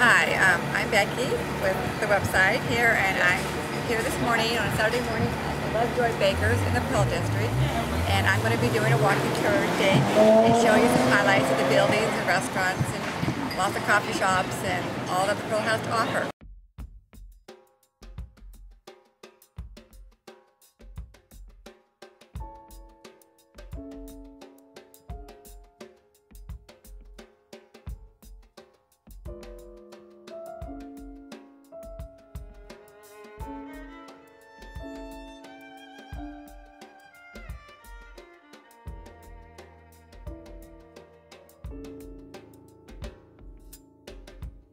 Hi, I'm Becky with the website here, and I'm here this morning on a Saturday morning at the Lovejoy Bakers in the Pearl District, and I'm going to be doing a walking tour today and show you some highlights of the buildings and restaurants and lots of coffee shops and all that the Pearl has to offer.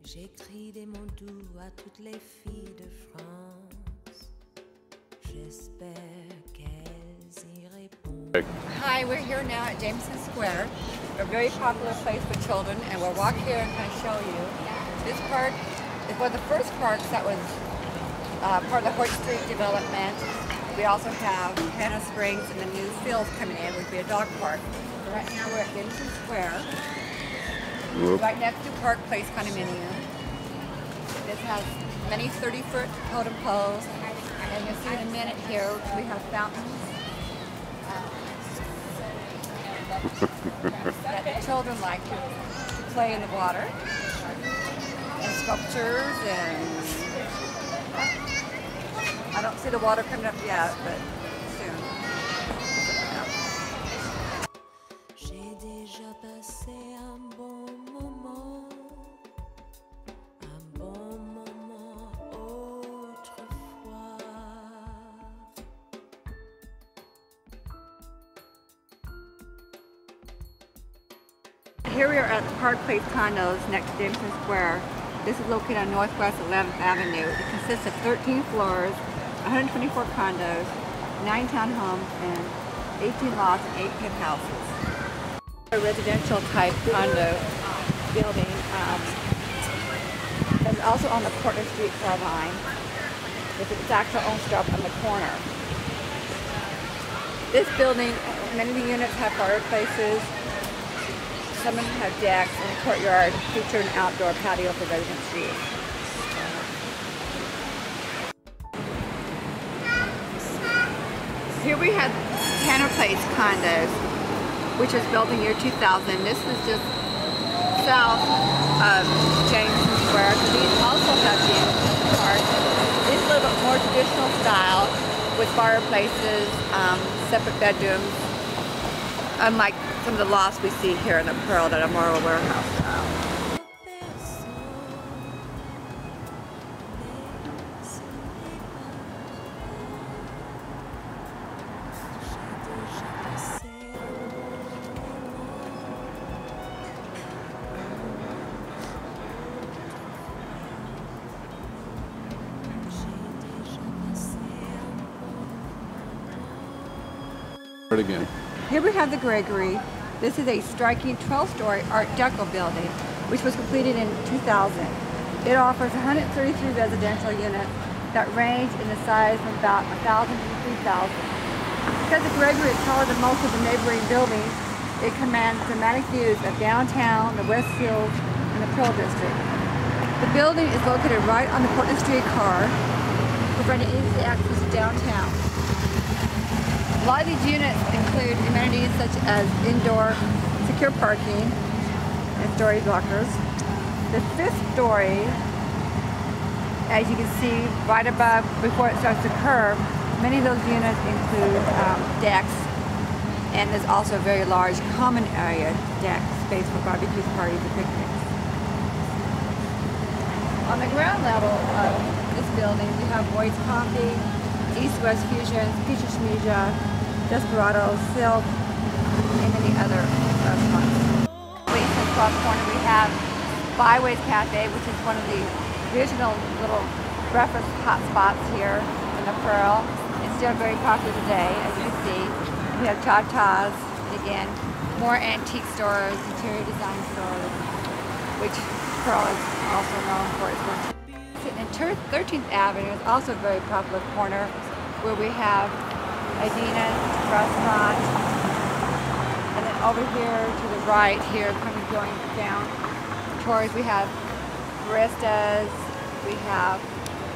J'écris des mots doux à toutes les filles de France. J'espère qu'elles y répondent. Hi, we're here now at Jameson Square, a very popular place for children, and we'll walk here and kind of show you. This park is one of the first parks that was part of the Hoyt Street development. We also have Hannah Springs and the new fields coming in, which will be a dog park. So right now we're at Jameson Square, right next to Park Place condominium. This has many 30-foot totem poles, and you'll see in a minute here we have fountains that the children like to play in the water, and sculptures, and I don't see the water coming up yet, but soon. J'ai déjà passé un bon moment autrefois. Here we are at the Park Place condos next to Jameson Square. This is located on Northwest 11th Avenue. It consists of 13 floors, 124 condos, 9 townhomes, and 18 lots and 8 penthouses. A residential type condo building that's also on the Portland Street car line with its actual own stop on the corner. This building, many of the units have fireplaces. Some of them have decks, and the courtyard feature an outdoor patio for residents to use. Here we have Tanner Place condos, which was built in the year 2000. This is just south of Jameson Square. So these also have Jameson Park. This is a little bit more traditional style with fireplaces, separate bedrooms, unlike some of the lofts we see here in the Pearl that are more of a warehouse style. Again. Here we have the Gregory. This is a striking 12-story Art Deco building, which was completed in 2000. It offers 133 residential units that range in the size from about 1,000 to 3,000. Because the Gregory is taller than most of the neighboring buildings, it commands dramatic views of downtown, the West Hills, and the Pearl District. The building is located right on the Portland Street car, providing easy access to downtown. A lot of these units include amenities such as indoor secure parking and story blockers. The fifth story, as you can see right above before it starts to curve, many of those units include decks, and there's also a very large common area deck space for barbecues, parties, and picnics. On the ground level of this building, we have Boyd's Coffee, East-West Fusions, Peaches Schmieja, Desperado, Silk, and many other restaurants. Across the corner we have Byways Cafe, which is one of the original little breakfast hot spots here in the Pearl. It's still very popular today, as you can see. We have Cha-Cha's, and again, more antique stores, interior design stores, which Pearl is also known for its work. And 13th Avenue is also a very popular corner where we have Adina's restaurant, and then over here to the right here, kind of going down towards, we have baristas. We have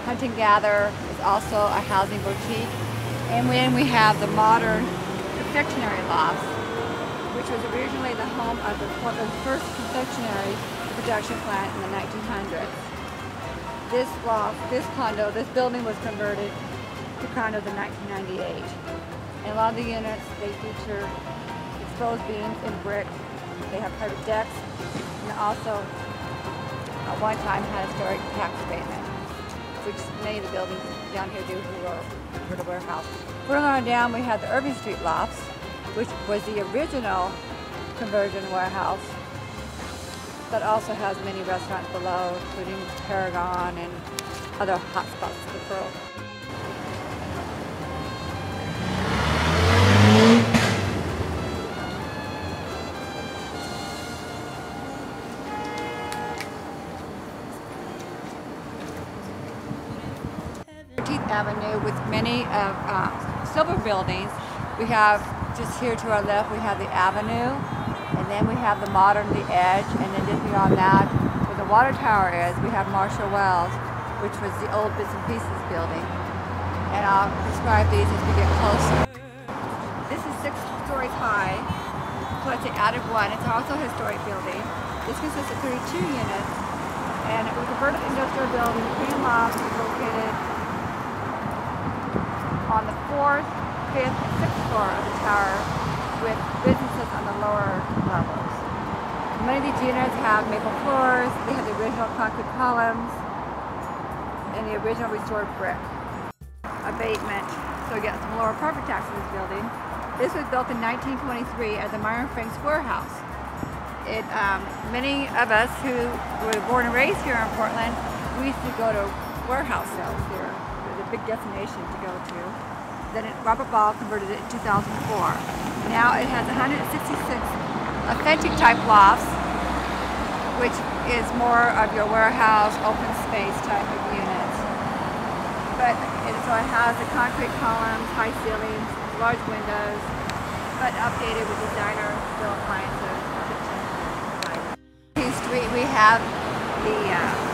Hunt and Gather is also a housing boutique. And then we have the modern confectionery lofts, which was originally the home of Portland's first confectionery production plant in the 1900s. This loft, this building was converted to condos in 1998. And a lot of the units, they feature exposed beams and brick. They have private decks, and also at one time had a historic tax abatement, which many of the buildings down here do who were for the warehouse. Further on down, we have the Irving Street Lofts, which was the original conversion warehouse, but also has many restaurants below, including Paragon and other hotspots of the world. Avenue with many of silver buildings. We have just here to our left, we have the Avenue, and then we have the modern, the Edge, and then just beyond that, where the water tower is, we have Marshall Wells, which was the old Bits and Pieces building. And I'll describe these as we get closer. This is 6 stories high, plus they added one. It's also a historic building. This consists of 32 units, and it was a vertical industrial building. The main loft is located on the 4th, 5th, and 6th floor of the tower, with businesses on the lower levels. Many of these units have maple floors, they have the original concrete columns, and the original restored brick. Abatement, so we get some lower property tax in this building. This was built in 1923 as the Myron Franks warehouse. Many of us who were born and raised here in Portland, we used to go to warehouse sales here. A big destination to go to. Then Robert Ball converted it in 2004. Now it has 166 authentic type lofts, which is more of your warehouse, open space type of units. So it has the concrete columns, high ceilings, large windows, but updated with designer steel appliances. On Street we have the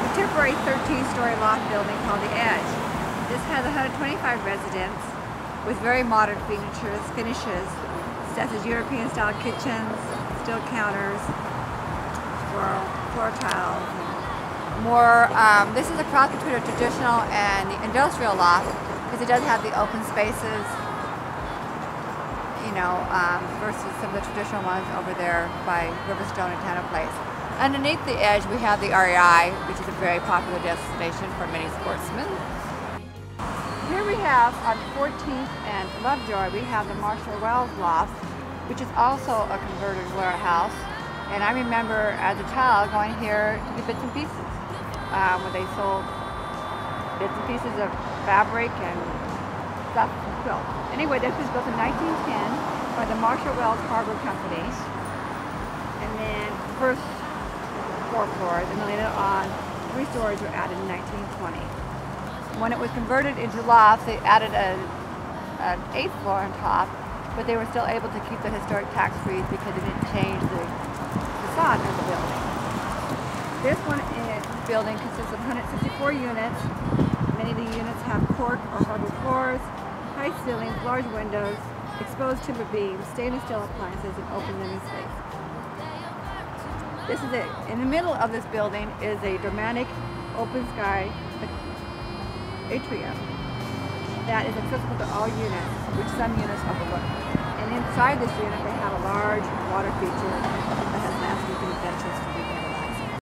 contemporary 13-story loft building called the Edge. This has 125 residents with very modern finishes, such as European-style kitchens, steel counters, floor tiles. This is a cross between a traditional and the industrial loft, because it does have the open spaces, versus some of the traditional ones over there by Riverstone and Tanner Place. Underneath the Edge, we have the REI, which is a very popular destination for many sportsmen. Here we have on 14th and Lovejoy, we have the Marshall Wells Loft, which is also a converted warehouse. And I remember as a child going here to do bits and pieces, where they sold bits and pieces of fabric and stuff from quilt. Anyway, this was built in 1910 by the Marshall Wells Harbor Company. And then first 4 floors, and then later on 3 stories were added in 1920. When it was converted into lofts, they added an 8th floor on top, but they were still able to keep the historic tax freeze because it didn't change the facade of the building. This building consists of 164 units. Many of the units have cork or hardwood floors, high ceilings, large windows, exposed timber beams, stainless steel appliances, and open living space. This is it. In the middle of this building is a dramatic open sky atrium that is accessible to all units, which some units overlook. And inside this unit, they have a large water feature that has landscaping benches